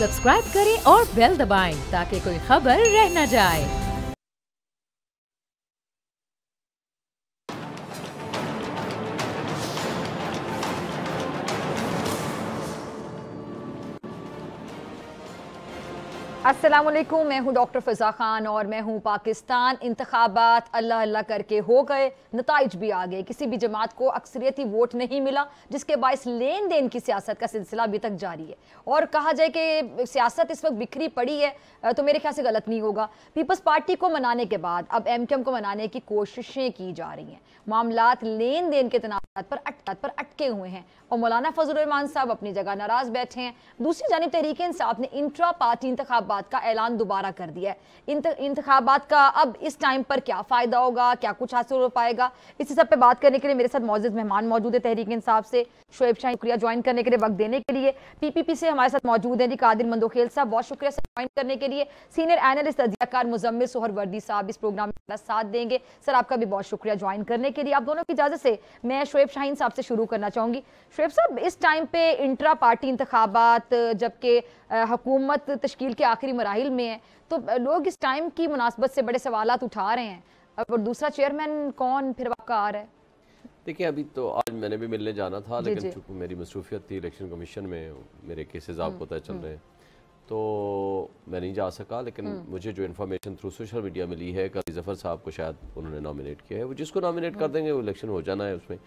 Subscribe करें और bell दबाएं ताकि कोई खबर रह न जाए। अस्सलामुअलैकुम, मैं हूं डॉक्टर फ़िज़ा खान और मैं हूं पाकिस्तान। इंतखाबात अल्लाह अल्लाह करके हो गए, नताइज भी आ गए। किसी भी जमात को अक्सरियती वोट नहीं मिला, जिसके बायस लेन देन की सियासत का सिलसिला अभी तक जारी है। और कहा जाए कि सियासत इस वक्त बिखरी पड़ी है तो मेरे ख्याल से गलत नहीं होगा। पीपल्स पार्टी को मनाने के बाद अब MQM को मनाने की कोशिशें की जा रही हैं। मामलात लेन देन के तनाज़ात पर अटके हुए हैं और मौलाना फजल रहमान साहब अपनी जगह नाराज बैठे हैं। दूसरी जानिब तहरीक इंसाफ ने इंट्रा पार्टी इंतखाबात का ऐलान दोबारा कर दिया है। इंतखाबात का अब इस टाइम पर क्या फ़ायदा होगा, क्या कुछ हासिल हो पाएगा, इसी सब पे बात करने के लिए मेरे साथ मौजूद मेहमान मौजूद है तहरीक इंसाफ से। शोएब शाह, शुक्रिया ज्वाइन करने के लिए, वक्त देने के लिए। PPP से हमारे साथ मौजूद हैं जी कादिर मंदोखेल साहब, बहुत शुक्रिया सर ज्वाइन करने के लिए। सीनियर एनालिस्ट तजियाकार मुजम्मिल सोहरवर्दी साहब इस प्रोग्राम में साथ देंगे। सर आपका भी बहुत शुक्रिया ज्वाइन करने के लिए। आप दोनों की इजाज़त से मैं शोएब शाहीन साहब से शुरू करना चाहूँगी। शोएब साहब, इस टाइम पे इंट्रा पार्टी इंतखाबात जबकि हुकूमत तश्कील के आखिरी मराहिल में है, तो लोग इस टाइम की मुनासबत से बड़े सवालात उठा रहे हैं। और दूसरा चेयरमैन कौन फिर आपका आ रहा है? देखिए, अभी तो आज मैंने भी मिलने जाना था, लेकिन चूंकि मेरी मसरूफियत थी इलेक्शन कमीशन में, मेरे केसेस आपको पता चल रहे हैं, तो मैं नहीं जा सका। लेकिन मुझे जो इन्फॉर्मेशन थ्रू सोशल मीडिया मिली है कि जफ़र साहब को शायद उन्होंने नॉमिनेट किया है। वो जिसको नॉमिनेट कर देंगे वो इलेक्शन हो जाना है। उसमें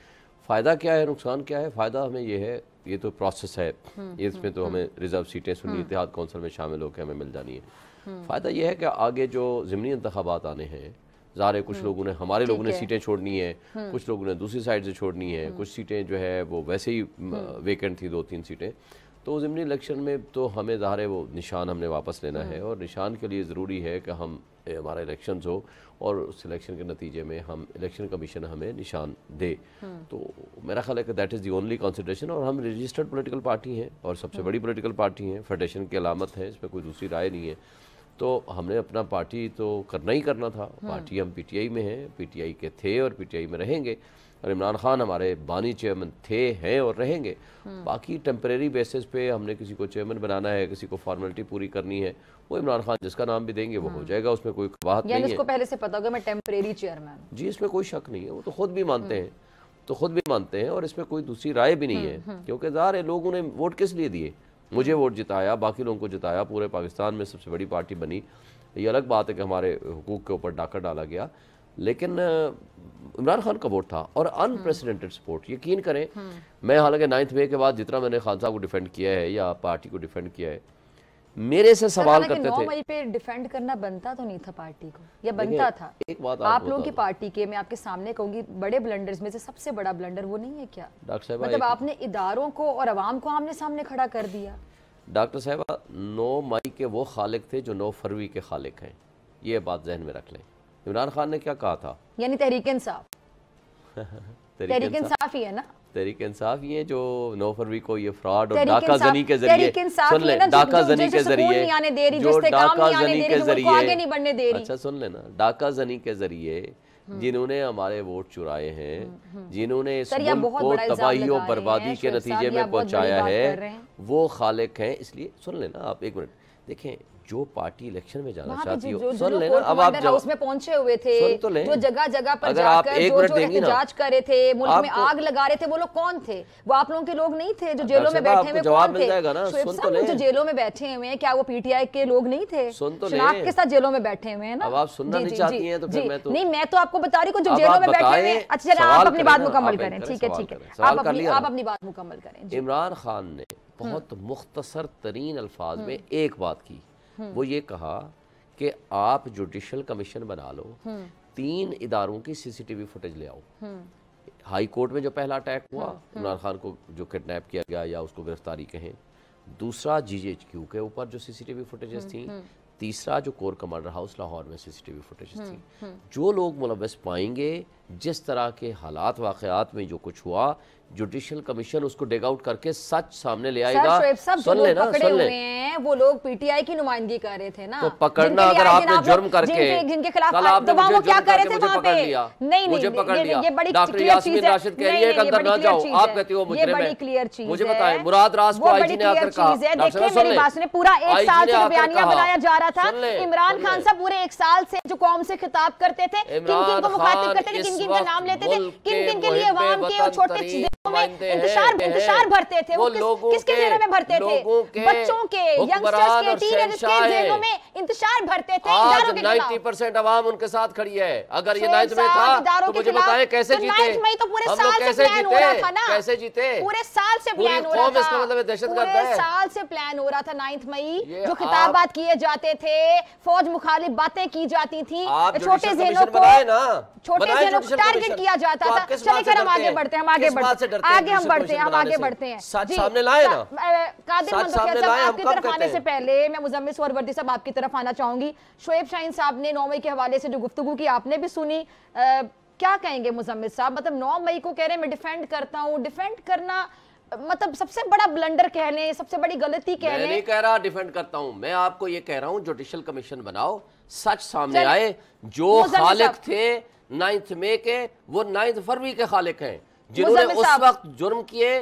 फ़ायदा क्या है, नुकसान क्या है? फ़ायदा हमें ये है, ये तो प्रोसेस है, ये इसमें तो हमें रिजर्व सीटें सुन्नी इत्तेहाद कौंसिल में शामिल होकर हमें मिल जानी है। फ़ायदा यह है कि आगे जो ज़िमनी इंतखाबात आने हैं, ज़ाहिर है कुछ लोगों ने, हमारे लोगों ने सीटें छोड़नी है, कुछ लोगों ने दूसरी साइड से छोड़नी है, कुछ सीटें जो है वो वैसे ही वेकेंट थी, 2-3 सीटें। तो ज़िमनी इलेक्शन में तो हमें ज़ाहिर है वो निशान हमने वापस लेना है, और निशान के लिए ज़रूरी है कि हम हमारा इलेक्शंस हो और उस इलेक्शन के नतीजे में हम इलेक्शन कमीशन हमें निशान दे। तो मेरा ख्याल है कि that is the only consideration. और हम रजिस्टर्ड पॉलिटिकल पार्टी हैं और सबसे बड़ी पॉलिटिकल पार्टी हैं, फेडरेशन की अलामत है, इसमें कोई दूसरी राय नहीं है। तो हमने अपना पार्टी तो करना ही करना था। पार्टी हम PTI में हैं, PTI के थे और PTI में रहेंगे, और इमरान खान हमारे बानी चेयरमैन थे, हैं और रहेंगे। बाकी टेम्परेरी बेसिस पे हमने किसी को चेयरमैन बनाना है, किसी को फॉर्मेलिटी पूरी करनी है, वो इमरान खान जिसका नाम भी देंगे वो हो जाएगा, उसमें कोई बात नहीं है। उसको पहले से पता होगा मैं टेम्परेरी चेयरमैन जी, इसमें कोई शक नहीं है, वो तो खुद भी मानते हैं, और इसमें कोई दूसरी राय भी नहीं है। क्योंकि ज़ाहिर है लोगों ने वोट किस लिए दिए, मुझे वोट जिताया, बाकी लोगों को जिताया, पूरे पाकिस्तान में सबसे बड़ी पार्टी बनी। ये अलग बात है कि हमारे हुकूक के ऊपर डाका डाला गया, लेकिन इमरान खान का वोट था और अनप्रेसिडेंटेड सपोर्ट। यकीन करें, मैं हालांकि 9 मई के बाद जितना मैंने खान साहब को डिफेंड किया है या पार्टी को डिफेंड किया है, मेरे से सवाल करते थे। 9 मई पे डिफेंड करना बनता तो नहीं था पार्टी को, या बनता था? एक बात आप लोगों की पार्टी के, मैं आपके सामने कहूंगी, बड़े ब्लंडर्स में से सबसे बड़ा ब्लंडर वो नहीं है क्या डॉक्टर साहब? मतलब आपने इदारों को और अवाम को आमने सामने खड़ा कर दिया। डॉक्टर साहब, 9 मई के वो खालिक थे जो 9 फरवरी के खालिक हैं, ये बात जहन में रख लें। इमरान खान ने क्या कहा था? यानी तहरीक इंसाफ तहरीक इंसाफ ही है ना? तहरीक इंसाफ ये जो 9 फरवरी को ये फ्रॉड और डाका जनी के जरिए, सुन ले, डाका जनी के जरिए, जो डाका जनी के जरिए, अच्छा सुन लेना, डाका जनी के जरिए जिन्होंने हमारे वोट चुराए हैं, जिन्होंने इस मुल्क को तबाही और बर्बादी के नतीजे में पहुंचाया है, वो खालिक हैं। इसलिए सुन लेना आप, एक मिनट देखें, जो पार्टी इलेक्शन में जाना चाहती हो, सुन लेना। अब आप हाउस में पहुंचे हुए थे, तो जो जगह जगह पर जाकर जो एहतजाज कर रहे थे, मुल्क में आग लगा रहे थे, वो लोग कौन थे? वो आप लोगों के लोग नहीं थे जो जेलों में बैठे हुए कौन थे? जो जेलों में बैठे हुए हैं, क्या वो PTI के लोग नहीं थे? शनाख्त के साथ जेलों में बैठे हुए हैं ना। अब आप सुनना नहीं चाहती हैं तो फिर मैं तो नहीं, मैं तो आपको बता रही हूँ जो जेलों में बैठे हुए। अच्छा, आप अपनी बात मुकम्मल करें। ठीक है, आप अपनी बात मुकम्मल करें। इमरान खान ने बहुत मुख्तसर तरीन अल्फाज में एक बात की, वो ये कहा कि आप जुडिशल कमीशन बना लो, 3 इदारों की CCTV फुटेज ले आओ। हाई कोर्ट में जो पहला अटैक हुआ, इमरान खान को जो किडनैप किया गया या उसको गिरफ्तारी कहें, दूसरा GHQ के ऊपर जो CCTV फुटेजेस थी, तीसरा जो कोर कमांडर हाउस लाहौर में CCTV फुटेजेस थी। जो लोग मुलव्वस पाएंगे, जिस तरह के हालात वाक़यात में जो कुछ हुआ, जुडिशल कमीशन उसको डिग आउट करके सच सामने ले आएगा। सुन लेना, हैं वो लोग पीटीआई की नुमाइंदगी कर रहे थे ना। तो पकड़ना अगर आपने जुर्म करके जिनके खिलाफ तो वो क्या कर रहे थे वहां पे? नहीं मुझे पकड़ लिया, ये बड़ी डॉक्टर यास्मीन राशिद कह रही है कि अंदर ना जाओ, आप कहती हो मुजरिम है। बड़ी क्लियर चीज मुझे बताएं, मुराद राज को आईजी ने आकर कहा, देखिए मेरी बात सुने, पूरा 1 साल से बयानिया बनाया जा रहा था। इमरान खान साहब पूरे 1 साल से जो कौम से खिताब करते थे, किन किन को मुखातिब करते थे, किन किन का नाम लेते थे, किन किन के लिए अवाम के और छोटे जिलों में इंतशार भरते थे, वो किसके जेलों में भरते थे? बच्चों के, यंगस्टर्स के, टीनेजर्स के जेलों में इंतशार भरते थे। आज 90% अवाम उनके साथ खड़ी है। अगर ये 9 में था तो मुझे बताएं कैसे जीते? 9 मई तो पूरे हम साल लोग से कैसे प्लान हो रहा था ना, कैसे जीते? पूरे साल से प्लान हो रहा था, इसका मतलब दहशतगर्द है। पूरे साल से प्लान हो रहा था। 9 मई जो खिताबात किए जाते थे, फौज मुखालिफ बातें की जाती थी, छोटे ज़हनों को टारगेट किया जाता था। चलिए फिर हम आगे बढ़ते हैं, हम आगे बढ़ते हैं। सामने लाए ना कादिर मंसूर साहब, आपकी तरफ आने से पहले मैं मुजम्मिल सोहरवर्दी साहब आपकी तरफ आना चाहूंगी। शोएब शाहीन साहब ने 9 मई के हवाले से जो गुफ्तगू की आपने भी सुनी, क्या कहेंगे मुजम्मिल साहब? मतलब 9 मई को कह रहे हैं मैं डिफेंड करता हूँ, डिफेंड करना मतलब सबसे बड़ा ब्लंडर कह लें, सबसे बड़ी गलती कह लें। मैं नहीं कह रहा डिफेंड करता हूं, मैं आपको ये कह रहा हूं जुडिशल कमीशन बनाओ, सच सामने आए। जो खालिक थे 9 मई के, वो 9 फरवरी के खालिक हैं, जिन्होंने उस वक्त जुर्म किए।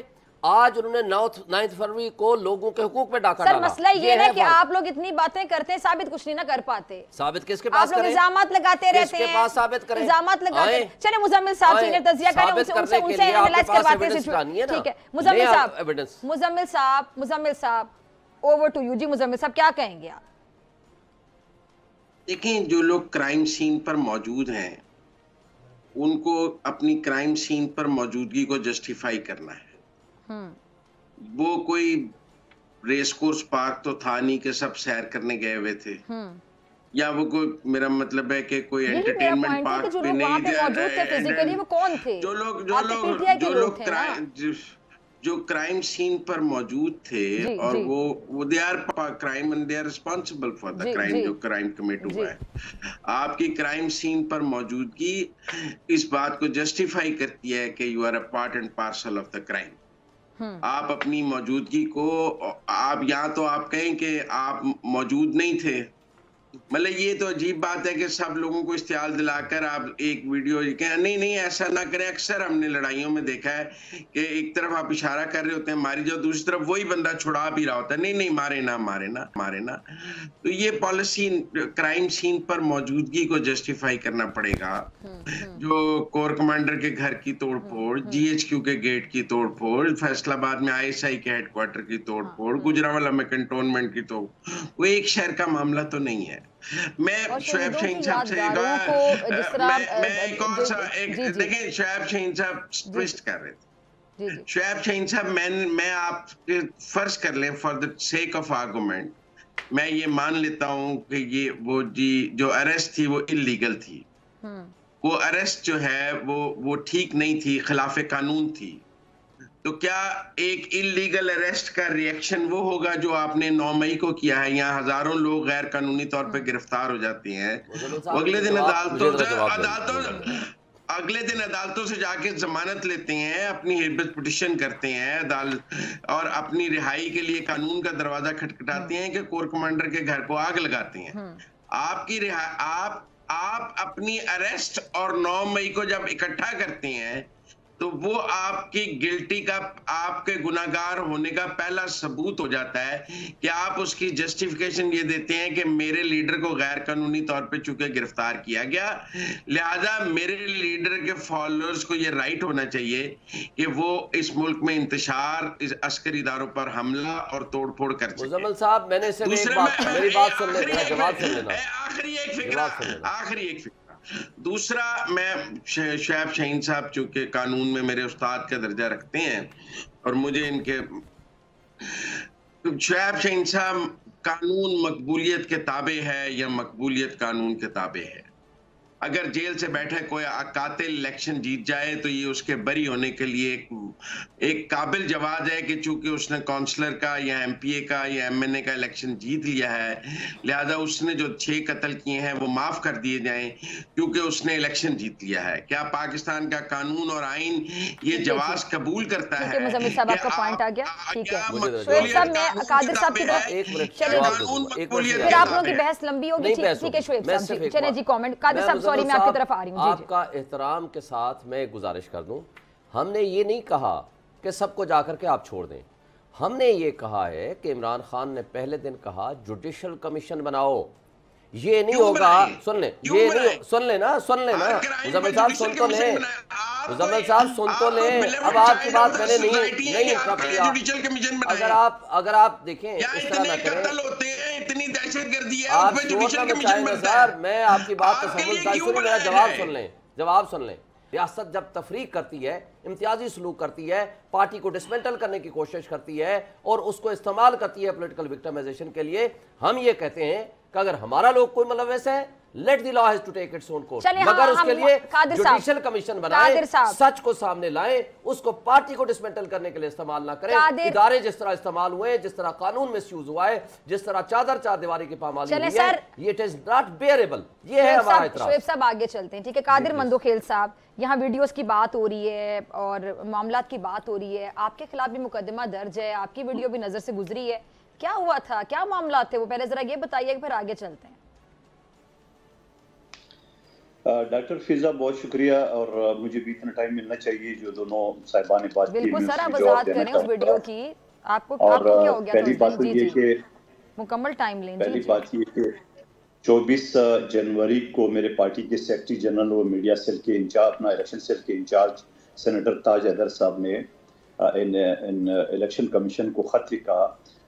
आज उन्होंने 9 फरवरी को लोगों के हुकूक पे डाका डाला। मसला ये है कि आप लोग इतनी बातें करते हैं, साबित कुछ नहीं ना कर पाते। साबित किसके पास करें? इल्जामात लगाते रहते हैं, पास साबित करें, इल्जामात लगाते। चलिए मुजम्मिल साहब सीनियर तज्जिया करें, उनसे एनालाइज करवाते हैं। ठीक है मुजम्मिल साहब ओवर टू यू। जी मुजम्मिल साहब क्या कहेंगे आप? देखें, जो लोग क्राइम सीन पर मौजूद हैं उनको अपनी क्राइम सीन पर मौजूदगी को जस्टिफाई करना है। वो कोई रेस कोर्स पार्क तो था नहीं कि सब सैर करने गए हुए थे, या वो कोई, मेरा मतलब है कि कोई एंटरटेनमेंट पार्क पे नहीं थे। वो कौन थे? जो क्राइम सीन पर मौजूद थे और वो they are crime and they are responsible for the crime जो क्राइम कमिट हुआ है। आपकी क्राइम सीन पर मौजूदगी इस बात को जस्टिफाई करती है कि you are a part and parcel of the crime. आप अपनी मौजूदगी को, आप या तो आप कहें कि आप मौजूद नहीं थे, मतलब ये तो अजीब बात है कि सब लोगों को इस्तेमाल दिलाकर आप एक वीडियो नहीं ऐसा ना करें। अक्सर हमने लड़ाइयों में देखा है कि एक तरफ आप इशारा कर रहे होते हैं मारी जाओ, दूसरी तरफ वही बंदा छुड़ा भी रहा होता है, नहीं मारे ना। तो ये पॉलिसी क्राइम सीन पर मौजूदगी को जस्टिफाई करना पड़ेगा। जो कोर कमांडर के घर की तोड़फोड़, GHQ के गेट की तोड़फोड़, फैसलाबाद में ISI के हेडक्वार्टर की तोड़फोड़, गुजरांवाला में कंटोनमेंट की वो एक शहर का मामला तो नहीं है। मैं शोएब शाहीन साहब से देखिए, शोएब शाहीन साहब ट्विस्ट कर रहे थे। शोएब शाहीन साहब, मैं आप फर्ज कर लें for the sake of argument, मैं ये मान लेता हूं कि ये वो जो अरेस्ट थी वो इलीगल थी। वो अरेस्ट जो है वो ठीक नहीं थी, खिलाफ कानून थी। तो क्या एक इलीगल अरेस्ट का रिएक्शन वो होगा जो आपने 9 मई को किया है? यहाँ हजारों लोग गैर कानूनी तौर पे गिरफ्तार हो जाते हैं, अगले दिन अदालतों से जाके जमानत लेते हैं, अपनी हिरबत पिटिशन करते हैं अदालत, और अपनी रिहाई के लिए कानून का दरवाजा खटखटाते हैं कि कोर कमांडर के घर को आग लगाते हैं। आपकी आप अपनी अरेस्ट और 9 मई को जब इकट्ठा करते हैं तो वो आपकी गिल्टी का, आपके गुनाहगार होने का पहला सबूत हो जाता है कि आप उसकी जस्टिफिकेशन ये देते हैं कि मेरे लीडर को गैर कानूनी तौर पे चूंकि गिरफ्तार किया गया, लिहाजा मेरे लीडर के फॉलोअर्स को ये राइट होना चाहिए कि वो इस मुल्क में इंतशार, इस अस्करी इदारों पर हमला और तोड़फोड़ कर सके। मुजम्मिल साहब, मैंने से मेरी बात सुन लेना, जवाब सुन लेना। आखिरी एक फिक्रा। दूसरा, मैं शोएब शाहीन साहब चूंकि कानून में मेरे उस्ताद का दर्जा रखते हैं और मुझे इनके, शोएब शाहीन साहब, कानून मकबूलियत के ताबे है या मकबूलियत कानून के ताबे है? अगर जेल से बैठे कोई कातिल इलेक्शन जीत जाए तो ये उसके बरी होने के लिए एक काबिल जवाब है कि चूंकि उसने काउंसलर का या एमपीए का या एमएनए का इलेक्शन जीत लिया है, लिहाजा उसने जो 6 कत्ल किए हैं वो माफ कर दिए जाएं क्योंकि उसने इलेक्शन जीत लिया है। क्या पाकिस्तान का कानून और आइन ये जवाब कबूल करता है? मुज़म्मिल साहब आपका पॉइंट आ गया, ठीक है। शोएब साहब, मैं कादिर साहब की तरफ, चलिए फिर आप लोगों की बहस लंबी होगी, ठीक है शोएब साहब, चलिए जी कमेंट। कादिर साहब सॉरी, मैं आपकी तरफ आ रही हूँ। आपका एहतराम के साथ मैं गुजारिश कर दूं, हमने ये नहीं कहा कि सबको जाकर के आप छोड़ दें। हमने ये कहा है कि इमरान खान ने पहले दिन कहा जुडिशल कमीशन बनाओ। ये नहीं होगा, सुन ले, ये नहीं, सुन लेना मुज़म्मिल साहब, सुन तो ले, मुज़म्मिल साहब सुन तो ले। अब आपकी बात मैंने नहीं इंटरप्ट किया। अगर आप देखें इस तरह ना करें, इतनी दहशतगर्दी है, आप सर, मैं आपकी बात तो मेरा जवाब सुन लें। रियासत जब तफरीक करती है, इम्तियाजी सलूक करती है, पार्टी को डिसमेंटल करने की कोशिश करती है और उसको इस्तेमाल करती है पॉलिटिकल विक्टिमाइजेशन के लिए, हम ये कहते हैं कि अगर हमारा लोग कोई मुलव्वस है, let the law has to take its own course, मगर उसके लिए जुडिशियल कमीशन बनाएं, सच को सामने लाएं, उसको पार्टी को डिसमेंटल करने के लिए इस्तेमाल ना करें। इदारे जिस तरह इस्तेमाल हुए, जिस तरह कानून मिसयूज हुआ है, जिस तरह चार दीवारी की पामाली हुई है, इट इज नॉट बेयरेबल। ये है हमारा इतराज। शोएब साहब आगे चलते हैं, ठीक है। कादिर मंदोखेल साहब, यहाँ वीडियोस की बात हो रही है और मामलात की बात हो रही है, आपके खिलाफ भी मुकदमा दर्ज है, आपकी वीडियो भी नजर से गुजरी है, क्या हुआ था, क्या मामला थे वो, पहले जरा ये बताइए, फिर आगे चलते हैं। डॉक्टर फिजा, बहुत शुक्रिया, और मुझे भी इतना टाइम मिलना चाहिए जो दोनों साहिबान ने बात की। बिल्कुल सर, आप वजाहत करें उस वीडियो की। आपको क्या हो गया? पहली बात तो ये कि मुकम्मल टाइम लें। पहली बात ये कि 24 जनवरी को मेरे पार्टी के सेक्रेटरी जनरल और मीडिया सेल के इंचार्ज, अपना इलेक्शन सेल के इंचार्ज सेनेटर ताज हैदर साहब ने इन इलेक्शन कमीशन को खत लिखा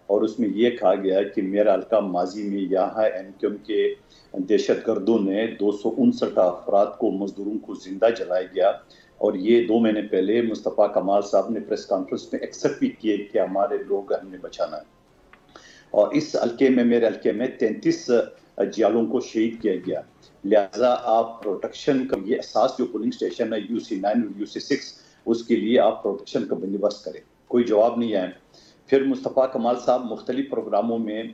और उसमें यह कहा गया कि मेरा हल्का माजी में यहाँ एमक्यूएम के दहशतगर्दों ने 259 अफराद को, मजदूरों को जिंदा जलाया गया, और ये 2 महीने पहले मुस्तफ़ा कमाल साहब ने प्रेस कॉन्फ्रेंस में एक्सेप्ट भी किए कि हमारे लोग हमने बचाना है। और इस हल्के में, मेरे हल्के में 33 जियालों को शहीद किया गया। लिहाजा आप प्रोटेक्शन का ये एहसास जो पोलिंग स्टेशन है UC9 और UC6, उसके लिए आप प्रोटेक्शन का बंदोबस्त करें। कोई जवाब नहीं आया। फिर मुस्तफ़ा कमाल साहब मुख्तलिफ प्रोग्रामों में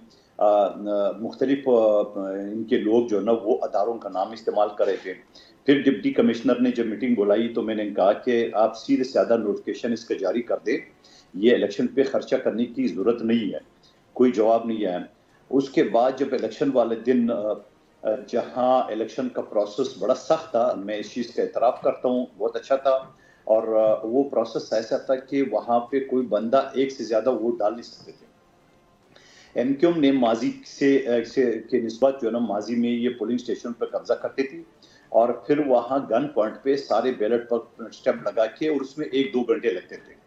मुख्तलिफ इनके लोग जो है ना वो अदारों का नाम इस्तेमाल कर रहे थे। फिर डिप्टी कमिश्नर ने जब मीटिंग बुलाई तो मैंने कहा कि आप सीधे साधा नोटिफिकेशन इसका जारी कर दें, ये इलेक्शन पे खर्चा करने की ज़रूरत नहीं है। कोई जवाब नहीं आया। उसके बाद जब इलेक्शन वाले दिन, जहां इलेक्शन का प्रोसेस बड़ा सख्त था, मैं इस चीज़ का एतराफ़ करता हूँ, बहुत अच्छा था, और वो प्रोसेस ऐसा था कि वहाँ पे कोई बंदा एक से ज़्यादा वोट डाल नहीं सकते थे। एमक्यूएम ने माजी के निस्बत जो है ना, माजी में ये पोलिंग स्टेशन पर कब्जा करती थी और फिर वहाँ गन पॉइंट पे सारे बैलेट पर स्टेप लगा के, और उसमें 1-2 घंटे लगते थे।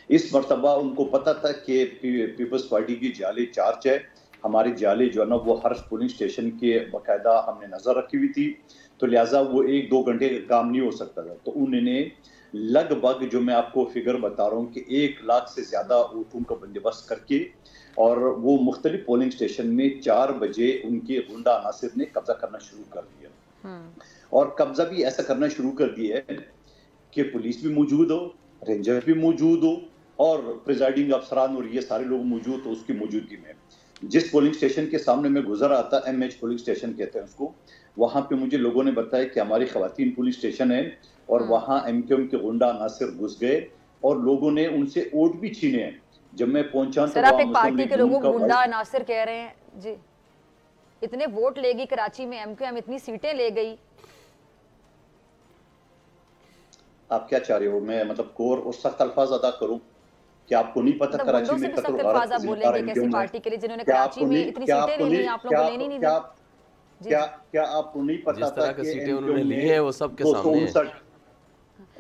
इस मरतबा उनको पता था कि पीपल्स पार्टी की जाली चार्ज है, हमारी जाली जो है ना वो हर पोलिंग स्टेशन के बाकायदा हमने नजर रखी हुई थी, तो लिहाजा वो 1-2 घंटे का काम नहीं हो सकता था। तो उन्होंने लगभग, जो मैं आपको फिगर बता रहा हूँ, कि 1 लाख से ज्यादा वोटों का बंदोबस्त करके, और वो मुख्तलिफ पोलिंग स्टेशन में 4 बजे उनके गुंडा अनासिर ने कब्जा करना शुरू कर दिया। और कब्जा भी ऐसा करना शुरू कर दिया है कि पुलिस भी मौजूद हो, रेंजर भी मौजूद हो, और प्रिजाइडिंग अफसरान और ये सारे लोग मौजूद हो। उसकी मौजूदगी में जिस पोलिंग स्टेशन के सामने मैं गुजर रहा था, MH पोलिंग स्टेशन कहते हैं उसको, वहां पे मुझे लोगों ने बताया कि हमारी खवातीन पुलिस स्टेशन है, और वहां एमक्यूएम के गुंडा अनासिर घुस गए और लोगों ने उनसे वोट भी छीने हैं। जब मैं पहुंचा तो आप एक पार्टी के लोगों को गुंडा अनासिर कह रहे हैं जी। इतने वोट ले गई कराची में एमक्यूएम, इतनी सीटें ले गई, आप क्या चाह रहे हो? मैं मतलब कोर और सख्त अल्फाज अदा करूं कि आपको नहीं पता कराची में सख्त अल्फाज आप बोलेंगे कैसी पार्टी के लिए जिन्होंने कराची में इतनी सीटें ले ली, आप लोगों को लेनी नहीं दी? क्या आपको नहीं पता था कि सीटें उन्होंने ली है वो सबके सामने है।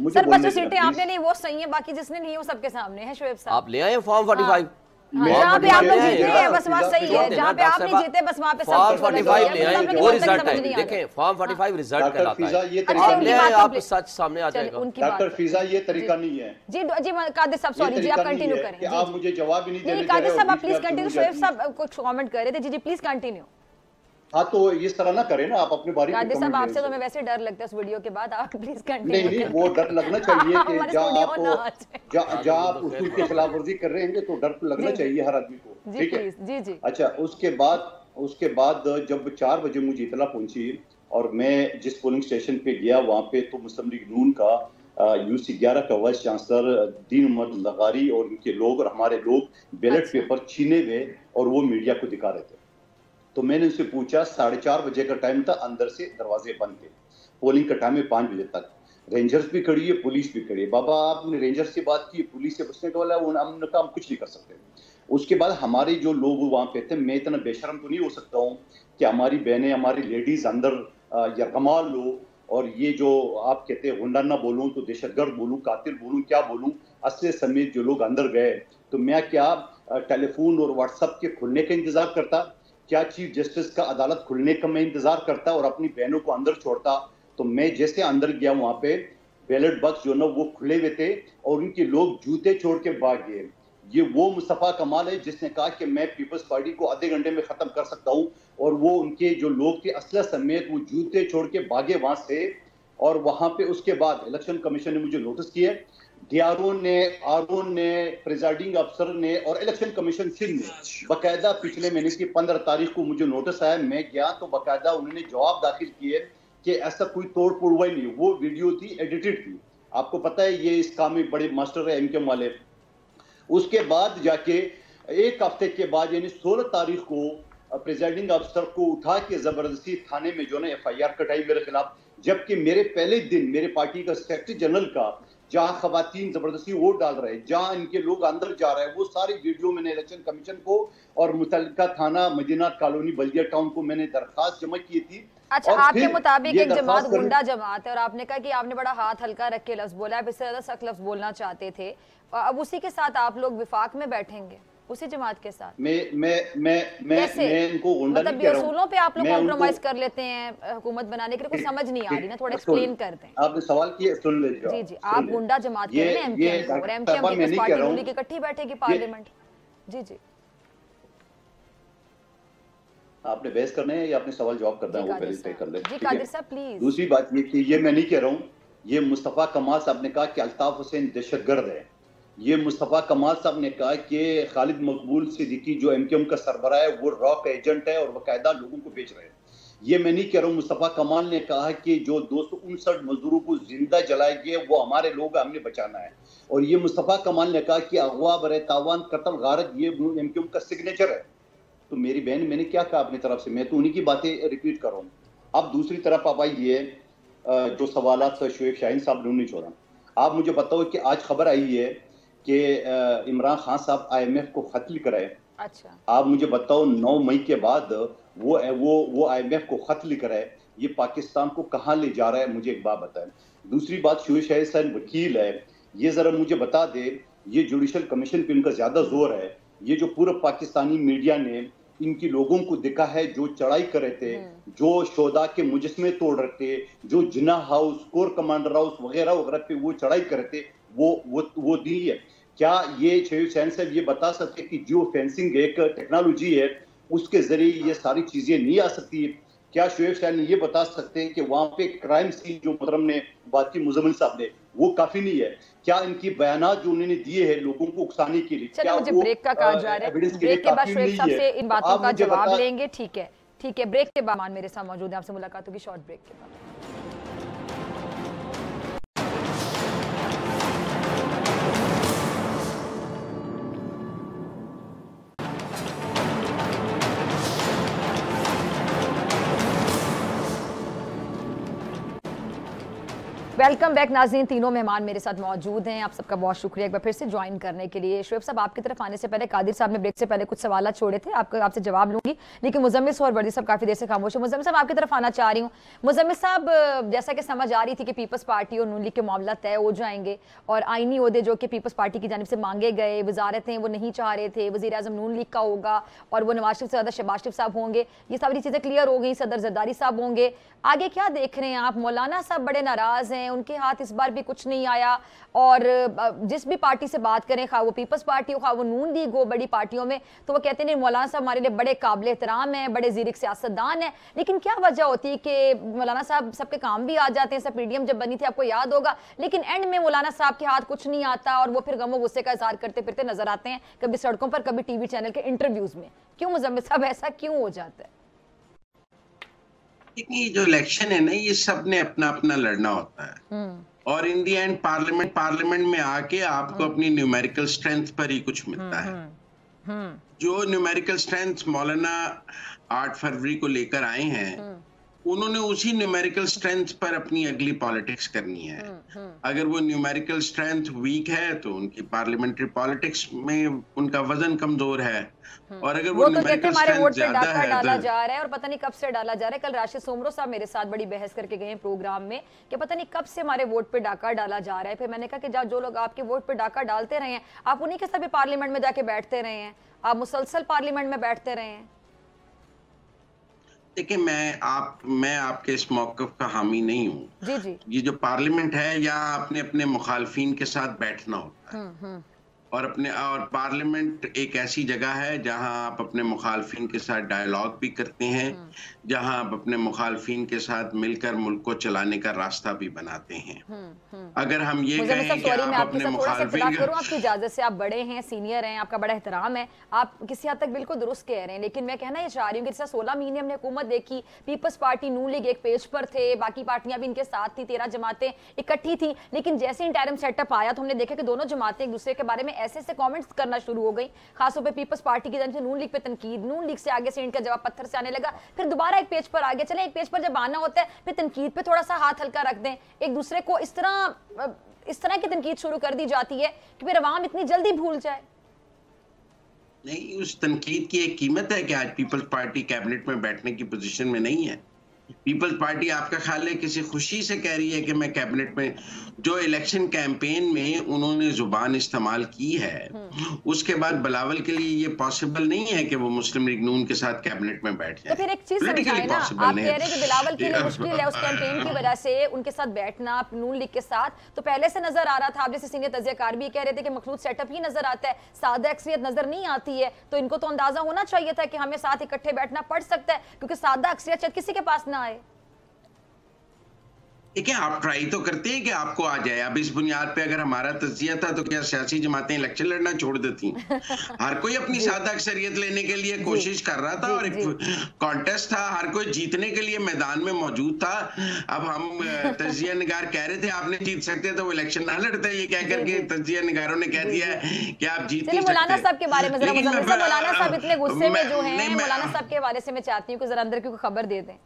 सर बस जो सीटें आपने ली वो सही है, बाकी जिसने ली है वो सबके सामने है। शोएब साहब आप ले आए फॉर्म 45, जहाँ पे आप लोग जीते हैं बस वहाँ सही है, जहाँ पे आप नहीं जीते बस वहाँ पे फॉर्म 45 ले आए, वो रिजल्ट है। देखें फॉर्म 45 रिजल्ट कहलाता है। आप ले आए, आप सच सामने आ जाएगा। डॉक्टर फिजा, ये तरीका नहीं है। जी कादिर साहब, सॉरी जी, आप कंटिन्यू करें। आप मुझे जवाब ही नहीं दे रहे। कादिर साहब आप प्लीज कंटिन्यू। शोएब साहब कुछ कमेंट कर रहे थे। जी प्लीज कंटिन्यू। हाँ तो इस तरह ना करें ना, आप अपने बारी कादिर साहब आपसे तो हमें वैसे डर लगता है उस वीडियो के बाद, आप प्लीज कंटिन्यू। नहीं, वो डर लगना चाहिए कि जहाँ आप उसूल की खिलाफ वर्जी कर रहे हैं तो डर तो लगना चाहिए हर आदमी को, ठीक है जी जी। अच्छा, उसके बाद जब 4 बजे मुझे इतला पहुंची और मैं जिस पोलिंग स्टेशन पे गया वहाँ पे तो मुस्लिम लीग नून का UC 11 का वाइस चांसलर दीन मोहम्मद लगारी और उनके लोग और हमारे लोग बैलेट पेपर छीने हुए और वो मीडिया को दिखा रहे थे। तो मैंने उनसे पूछा, 4:30 बजे का टाइम था, अंदर से दरवाजे बंद थे, पोलिंग का टाइम है 5 बजे तक, रेंजर्स भी खड़ी है, पुलिस भी खड़ी है। बाबा आपने रेंजर्स से बात की, पुलिस से पूछने का वाला, हमने कहा हम कुछ नहीं कर सकते। उसके बाद हमारे जो लोग वहाँ पे थे, मैं इतना बेशरम तो नहीं हो सकता हूँ कि हमारी बहनें, हमारी लेडीज अंदर या कमाल लो, और ये जो आप कहते हैं गुंडाना बोलूँ तो दहशतगर्द बोलूँ, कातिल बोलूँ, क्या बोलूँ, असले समेत जो लोग अंदर गए, तो मैं क्या टेलीफोन और व्हाट्सएप के खुलने का इंतजार करता, क्या चीफ जस्टिस का अदालत खुलने का मैं इंतजार करता और अपनी बहनों को अंदर छोड़ता? तो मैं जैसे अंदर गया वहां पे बैलेट बॉक्स जो ना वो खुले हुए थे और उनके लोग जूते छोड़ के भाग गए। ये वो मुस्तफा कमाल है जिसने कहा कि मैं पीपल्स पार्टी को आधे घंटे में खत्म कर सकता हूं, और वो उनके जो लोग थे असला समेत वो जूते छोड़ के भागे वहां से। और वहां पे उसके बाद इलेक्शन कमीशन ने मुझे नोटिस किया, DRO ने, RO ने, प्रिजाइडिंग अफसर ने और इलेक्शन कमीशन सिंध ने बाकायदा पिछले महीने की 15 तारीख को मुझे नोटिस आया, मैं गया तो बाकायदा उन्होंने जवाब दाखिल किए कि ऐसा कोई तोड़ फोड़ हुआ ही नहीं, वो वीडियो थी, एडिटेड थी। आपको पता है ये इस काम में बड़े मास्टर है MKM वाले। उसके बाद जाके एक हफ्ते के बाद यानी 16 तारीख को प्रिजाइडिंग अफसर को उठा के जबरदस्ती थाने में जो ना FIR कटाई मेरे खिलाफ, जबकि मेरे पहले दिन मेरे पार्टी का सेक्रेटरी जनरल का जहां खवातीन जबरदस्ती वोट डाल रहे हैं, जहां इनके लोग अंदर जा रहे हैं, वो सारी वीडियो मैंने इलेक्शन कमीशन को और मुतल्लिका थाना मदीना कॉलोनी बल्दिया टाउन को मैंने दरखास्त जमा की थी। अच्छा, आपके मुताबिक एक जमात गुंडा जमात है और आपने कहा कि आपने बड़ा हाथ हल्का रख के लफ्ज बोला, आप इससे ज्यादा सख्त लफ्ज बोलना चाहते थे, अब उसी के साथ आप लोग विफाक में बैठेंगे उसी जमात के साथ? मैं इनको गुंडा मतलब नहीं कह रहा हूं। उसूलों पे आप लोग कॉम्प्रोमाइज कर लेते हैं हुकूमत बनाने के लिए, कुछ समझ नहीं आ रही ना, थोड़ा एक्सप्लेन कर दें। आपने सवाल किया, सुन लीजिए। जी जी, आप गुंडा जमात कह रहे हैं MKM को, और MKM पीपल्स पार्टी नून लीग इकट्ठी बैठेगी पार्लियामेंट। जी जी, आपने बहस करना है या आपने सवाल जवाब करना है, वो पहले तय कर ले। जी कादिर साहब प्लीज। दूसरी बात ये कि ये मैं नहीं कह रहा हूँ, ये मुस्तफा कमाल साहब ने कहा कि अल्ताफ हुसैन दहशतगर्द है, ये मुस्तफा कमाल साहब ने कहा कि खालिद मकबूल सिद्दीकी जो MKM का सरबराह है वो रॉ का एजेंट है और बाकायदा लोगों को बेच रहे हैं। ये मैं नहीं कह रहा हूँ। मुस्तफा कमाल ने कहा कि जो 259 मजदूरों को जिंदा जलाए गए वो हमारे लोग, हमने बचाना है। और ये मुस्तफा कमाल ने कहा कि अगवा बरे तावान कत्ल गारत ये MKM का सिग्नेचर है। तो मेरी बहन, मैंने क्या कहा अपनी तरफ से? मैं तो उन्हीं की बातें रिपीट कर रहा हूँ। अब दूसरी तरफ आप आइए, जो सवालात शुएब शाहीन साहब ने नहीं छोड़ा, आप मुझे बताओ कि आज खबर आई है कि इमरान खान साहब IMF को खत लिख रहे हैं। अच्छा, आप मुझे बताओ 9 मई के बाद वो IMF को खत लिख रहा है, ये पाकिस्तान को कहाँ ले जा रहा है? मुझे एक बात बताएं। दूसरी बात, शुएब शाहीन साहब वकील है, ये जरा मुझे बता दे, ये जुडिशल कमीशन पे इनका ज्यादा जोर है, ये जो पूरा पाकिस्तानी मीडिया ने इनकी लोगों को दिखा है, जो चढ़ाई कर रहे थे, जो शोदा के मुजस्मे तोड़ रहे थे, जो जिना हाउस, कोर कमांडर हाउस वगैरह वगैरह पे वो चढ़ाई कर रहे थे, वो दी है। क्या ये शुएब शाहीन साहब ये बता सकते कि जियो फेंसिंग एक टेक्नोलॉजी है, उसके जरिए ये सारी चीजें नहीं आ सकती है? क्या शुएब शाहीन ये बता सकते हैं कि वहां पे क्राइम सीन जो मुहतरम ने बात की मुजम्मिल साहब ने, वो काफी नहीं है? क्या इनकी बयानात जो उन्होंने दिए हैं लोगों को उकसाने के लिए, क्या मुझे ब्रेक का कहा जा रहा है, ब्रेक के बाद शुएब साहब से इन बातों का जवाब लेंगे। ठीक है, ठीक है, ब्रेक के बाद मेरे साथ मौजूद है, आपसे मुलाकात होगी शॉर्ट ब्रेक के बाद। वेलकम बैक नाज़रीन, तीनों मेहमान मेरे साथ मौजूद हैं। आप सबका बहुत शुक्रिया एक बार फिर से ज्वाइन करने के लिए। शुएब साहब, आपकी तरफ आने से पहले कादिर साहब ने ब्रेक से पहले कुछ सवाल छोड़े थे, आपसे जवाब लूंगी, लेकिन मुजम्मिल और वर्दी साहब काफ़ी देर से खामोश है। मुजम्मिल साहब, आपकी तरफ आना चाह रही हूँ। मुजम्मिल साहब, जैसा कि समझ आ रही थी कि पीपल्स पार्टी और नून लीग के मामला तय हो जाएंगे और आइनी ओहदे जो कि पीपल्स पार्टी की जानिब से मांगे गए, वजारतें वो नहीं चाह रहे थे, वज़ीर आज़म नून लीग का होगा और वो नवाज शरीफ से ज़्यादा शहबाज शरीफ साहब होंगे, ये सारी चीज़ें क्लियर हो गई, सदर जरदारी साहब होंगे। आगे क्या देख रहे हैं आप? मौलाना साहब बड़े नाराज़ हैं, हैं, उनके हाथ इस बार भी कुछ नहीं आया। और जिस भी पार्टी से बात करें, खा वो पीपल्स पार्टी हो, खा वो नून लीग हो, बड़ी पार्टियों में, तो वो कहते हैं नहीं मौलाना साहब हमारे लिए बड़े काबिल एहतराम हैं, बड़े ज़ीरिक सियासतदान हैं। लेकिन क्या वजह होती है कि मौलाना साहब सबके काम भी आ जाते हैं, सब पीडीएम जब बनी थी आपको याद होगा, लेकिन एंड में मौलाना साहब के हाथ कुछ नहीं आता और वो फिर गमो गुस्से का इजहार करते फिरते नजर आते हैं, कभी सड़कों पर, कभी टीवी चैनल के इंटरव्यूज में। क्यों मुजम्मिल साहब ऐसा क्यों हो जाता है? देखिए जो इलेक्शन है ना, ये सब ने अपना अपना लड़ना होता है और इन दी एंड पार्लियामेंट में आके आपको अपनी न्यूमेरिकल स्ट्रेंथ पर ही कुछ मिलता है। जो न्यूमेरिकल स्ट्रेंथ मौलाना 8 फरवरी को लेकर आए हैं, उन्होंने उसी न्यूमेरिकल स्ट्रेंथ पर अपनी अगली पॉलिटिक्स करनी है। अगर वो न्यूमेरिकल स्ट्रेंथ वीक है तो उनकी पार्लियामेंट्री पॉलिटिक्स में उनका वजन कमजोर है, और अगर वो तो कहते हमारे वोट पे डाका डाला तो जा रहा है और पता नहीं कब से डाला जा रहा है। कल राशिद सोमरो साहब मेरे साथ बड़ी बहस करके गए प्रोग्राम में कि पता नहीं कब से हमारे वोट पे डाका डाला जा रहा है। फिर मैंने कहा कि जो लोग आपके वोट पे डाका डालते रहे हैं, आप उन्हीं के साथ भी पार्लियामेंट में जाके बैठते रहे हैं, आप मुसलसल पार्लियामेंट में बैठते रहे हैं। देखिए मैं आपके इस मौक़िफ़ का हामी नहीं हूँ। जी जी। ये जो पार्लियामेंट है, यहाँ आपने अपने मुखालफिन के साथ बैठना होता है और पार्लियामेंट एक ऐसी जगह है जहां आप अपने मुखालफिन के साथ डायलॉग भी करते हैं, जहां आप अपने मुखालफिन के साथ मिलकर मुल्क को चलाने का रास्ता भी बनाते हैं। अगर हम ये कहें कि आप अपने मुखालफिन, आपकी इजाजत से, आप बड़े हैं, सीनियर हैं, आपका बड़ा एहतराम है, आप किसी हद तक बिल्कुल दुरुस्त कह रहे हैं, लेकिन मैं कहना ये चाह रही हूँ कि जैसे 16 महीने हमने हुकूमत देखी, पीपल्स पार्टी नून लीग एक पेज पर थे, बाकी पार्टियां भी इनके साथ थी, 13 जमातें इकट्ठी थी, लेकिन जैसे इंटरिम सेटअप आया तो हमने देखा कि दोनों जमातें एक दूसरे के बारे में ऐसे ऐसे कमेंट्स करना शुरू हो गई, खासतौर पे पीपल्स पार्टी की जानिब से नून लीग पे तनकीद, नून लीग से आगे से इनका जवाब पत्थर से आने लगा, फिर दोबारा एक पेज पर आ गया। चले एक पेज पर जब आना होता है फिर तनकीद पे थोड़ा सा हाथ हल्का रख दें, एक दूसरे को इस तरह की तनकीद शुरू कर दी जाती है कि फिर अवाम इतनी जल्दी भूल जाए। नहीं, उस तनकीद की एक कीमत है कि आज पीपल्स पार्टी कैबिनेट में बैठने की पोजीशन में नहीं है। पीपल्स पार्टी आपका ख्याल है किसी खुशी से कह रही है कि मैं कैबिनेट में, जो इलेक्शन कैंपेन में उन्होंने जुबान इस्तेमाल की है, उसके बाद बिलावल के लिए ये पॉसिबल नहीं है कि वो मुस्लिम लीग नून के साथ कैबिनेट में बैठ जाए। तो फिर एक चीज समझाए ना, आप कह रहे हैं कि बिलावल के लिए मुश्किल है उस कैंपेन की वजह से उनके साथ बैठना नून लीग के साथ, तो पहले से नजर आ रहा था। आप जैसे सीनियर तजियाकार भी कह रहे थे कि मखलूत सेटअप ही नजर आता है, सादा अक्सरियत नजर नहीं आती है, तो इनको तो अंदाजा होना चाहिए था कि हमें साथ इकट्ठे बैठना पड़ सकता है, क्योंकि सादा अक्सरियत शायद किसी के पास ना आए। देखिए, आप ट्राई तो करते हैं कि आपको आ जाए। अब इस बुनियाद पे अगर हमारा तज्जिया था तो क्या सियासी जमातें इलेक्शन लड़ना छोड़ देती? हर कोई अपनी सादा अक्सरियत लेने के लिए कोशिश कर रहा था और एक कॉन्टेस्ट था, हर कोई जीतने के लिए मैदान में मौजूद था। अब हम तज्जिया निगार कह रहे थे आपने जीत सकते तो वो इलेक्शन ना लड़ते, ये कह करके तज्जिया निगारों ने कह दिया कि आप जीत नहीं सकते। मौलाना साहब के बारे में जरा, मौलाना साहब इतने गुस्से में जो हैं, मौलाना साहब के बारे से मैं चाहती हूँ कि जरा अंदर की खबर दे दें।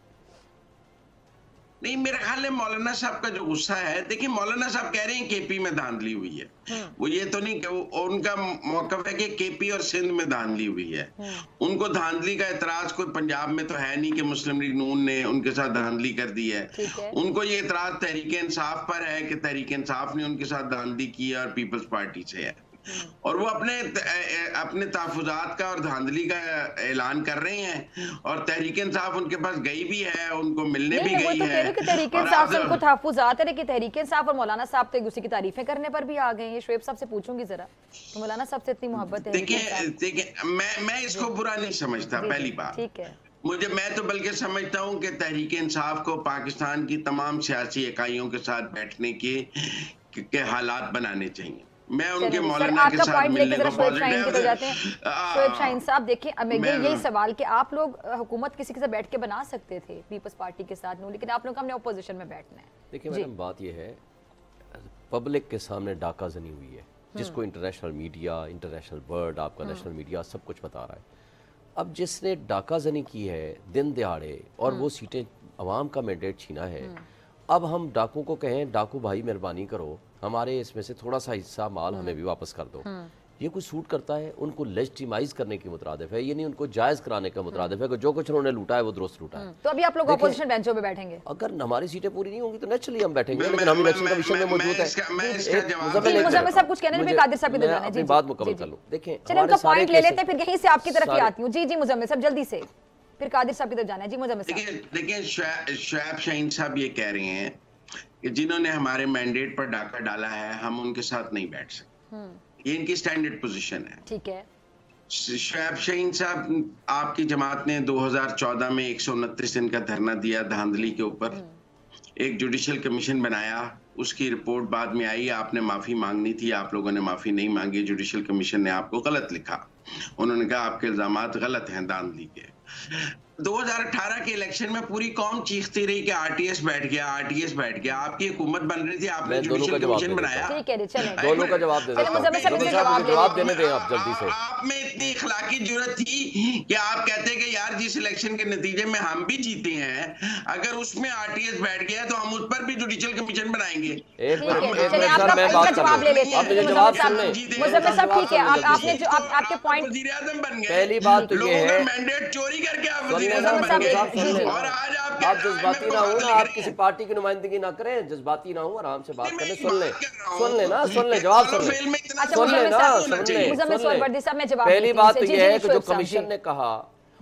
नहीं, मेरा ख्याल है मौलाना साहब का जो गुस्सा है, देखिए मौलाना साहब कह रहे हैं केपी में धांधली हुई है, वो ये तो नहीं, उनका मौक़िफ़ है कि केपी और सिंध में धांधली हुई है। उनको धांधली का एतराज कोई पंजाब में तो है नहीं कि मुस्लिम लीग नून ने उनके साथ धांधली कर दी है। उनको ये एतराज तहरीक इंसाफ पर है कि तहरीक इंसाफ ने उनके साथ धांधली की है और पीपल्स पार्टी से है, और वो अपने तहफ़्फ़ुज़ात का और धांधली का ऐलान कर रहे हैं, और तहरीक इंसाफ उनके पास गई भी है, उनको मिलने भी गई है। तहरीक इंसाफ से उनको तहफ़्फ़ुज़ात है कि तहरीक इंसाफ और मौलाना साहब तो एक दूसरे की तारीफें करने पर भी आ गए हैं। शुएब साहब से पूछूंगी जरा, तो मौलाना साहब से इतनी मोहब्बत है। देखिए मैं इसको बुरा नहीं समझता, पहली बात, ठीक है, मैं तो बल्कि समझता हूँ कि तहरीक इंसाफ को पाकिस्तान की तमाम सियासी इकाइयों के साथ बैठने के हालात बनाने चाहिए। मैं उनके मौलाना के साथ मिलने को पॉजिटिव जाते हैं। शोएब शाहीन साहब, देखिए अब यही सवाल कि आप लोग हुकूमत किसी के साथ बैठ के बना सकते थे पीपल्स पार्टी के साथ, लेकिन आप लोग हमने अपोजिशन में बैठना है। देखिए मैडम, बात ये है, पब्लिक के सामने डाका जनी हुई है, जिसको इंटरनेशनल मीडिया, इंटरनेशनल वर्ल्ड, आपका नेशनल मीडिया सब कुछ बता रहा है। अब जिसने डाका जनी की है दिन दिहाड़े और वो सीटें अवाम का मैंडेट छीना है, अब हम डाकू को कहें डाकू भाई मेहरबानी करो, हमारे इसमें से थोड़ा सा हिस्सा माल हमें भी वापस कर दो, ये कुछ सूट करता है? उनको लेजिटिमाइज करने की मुतरादिफ है, ये नहीं उनको जायज कराने का मुतरादिफ है कि जो कुछ उन्होंने लूटा है वो दुरुस्त लूटा है। तो अभी आप लोग अपोजिशन बेंचों पे बैठेंगे? अगर हमारी सीटें पूरी नहीं होंगी तो नेचुरली हम बैठेंगे, लेकिन हम इलेक्शन कमीशन में मौजूद है। सब कुछ कहने में कादिर साहब की अपनी बात मुकम्मल कर लो। देखिए चलिए उनका पॉइंट ले लेते हैं, फिर यहीं से आपकी तरफ ही आती हूँ। जी जी मुजम्मिल साहब जल्दी से, फिर कादिर साहब की तरफ जाना है। जी मुजम्मिल साहब। देखिए शोएब शाहीन साहब ये कह रहे हैं कि जिन्होंने हमारे मैंडेट पर डाका डाला है हम उनके साथ नहीं बैठ सकते। ये इनकी स्टैंडर्ड पोजीशन है। ठीक है। शोएब शाहीन साहब, आपकी जमात ने 2014 में 129 दिन का धरना दिया धांधली के ऊपर, एक जुडिशियल कमीशन बनाया, उसकी रिपोर्ट बाद में आई, आपने माफी मांगनी थी, आप लोगों ने माफी नहीं मांगी, जुडिशियल कमीशन ने आपको गलत लिखा, उन्होंने कहा आपके इल्जामात गलत हैं धांधली के। 2018 के इलेक्शन में पूरी कौम चीखती रही कि आरटीएस बैठ गया, आरटीएस बैठ गया, आपकी हुकूमत बन रही थी, आपने जुडिशियल कमीशन बनाया। ठीक है, दोनों का जवाब दे जवाब देने दें आप जल्दी से। आप में इतनी इखलाकी जुर्रत थी कि आप कहते कि यार जिस इलेक्शन के नतीजे में हम भी जीते हैं, अगर उसमें आरटीएस बैठ गया तो हम उस पर भी जुडिशियल कमीशन बनाएंगे। एक मिनट सर, मैं बात जवाब ले लेते हैं। जवाब सुन लें। मुज़फ़्फ़र साहब ठीक है, आपने जो आपके पॉइंट, वज़ीर आज़म बन गए, पहली बात तो ये है मैंडेट चोरी करके आप और आज आप जज्बाती ना हो ना, आप किसी पार्टी की नुमाइंदगी ना करें, जज्बाती ना हो, आराम से बात करें, सुन ले जवाब सुन ले। पहली बात तो ये है कि जो कमीशन ने कहा,